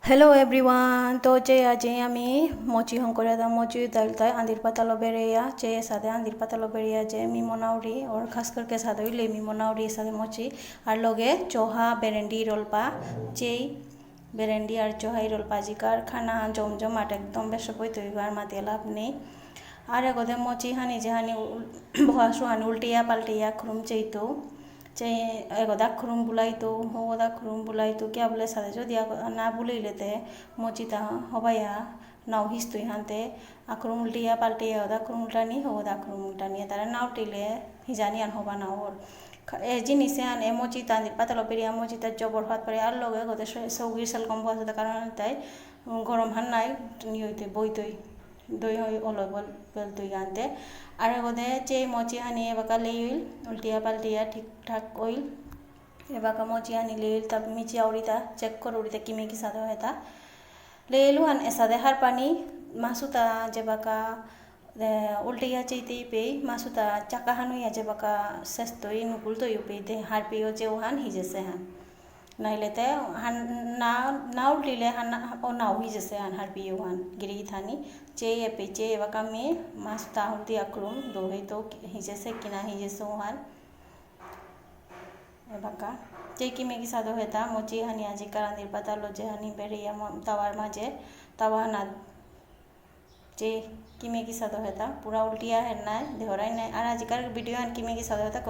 Hello everyone. तो जे आज আমি mochi hongkore da mochi dalta andir pata lo bereya che sade andir pata lo bereya je mi monauri और खास करके सादे ले mi monauri सादे mochi আর লগে চোহা বেরেন্ডি রোলপা যে বেরেন্ডি আর চোহাই রোলপা জিকার খানা জমজমাট একদম বেশ বই তৈরি আর মাতে লাভ নেই আর এগোদে mochi হানি যে হানি বহাসু হানি উল্টিয়া পাল্টিয়া খুরুম চেইতো चे एगोदा खुरुम बुलाई तो होदा खुरुम बुलाई तो क्या बोले सादे जो दिया ना बुले लेते मोचिता हबाया नाव हिस्तुई हानते आखरुम उल्टिया पाल्टिया ओदा खुरुम उल्टानी होदा खुरुम उल्टानी तारा नाव टिले हिजानी आन होबा नाव और ए जिनिसे आन ए मोचिता आंदिर पातालो पेरिया मोचिता जबर हात पारे आर लगे गोदे सौगिर साल कम बहासदा कारण ताई गरम हाननाय नियते बइतोई दई ओलो बेल तुई गानते और गोदे चे मोची हानी एबाका लेइल उल्टिया पाल्टिया ठीक ठाक ओइल एबाका मोची हानी लेइल तब मिची औरिता चेक कर उड़िता किमे की सादा होता लेइलु हान एसादे हार पानी मासुता जेबाका उल्टिया चेते पे मासुता चाका हानुया जेबाका सेस्तोई नुकुल तो युपे दे हार पेयो जे हान हिजेसे हान नाइलेते हान ना उल्टिले हान ओ नाव हिजेसे हान हार पेयो हान गिरी थानी चे पे चे एबाका में मासुता हुलती आक्रुम दोहे तो हिजेसे किना हिजेसे हान एबाका चे किमे की सादो हेता मोची हानी आजी कारांदिर पाता लोजे हानी बेरिया तावार माजे तावा ना चे किमे की सादो हेता पूरा उल्टिया है ना देहराई ना और आजिकार वीडियो हान किमे की सादो हेता।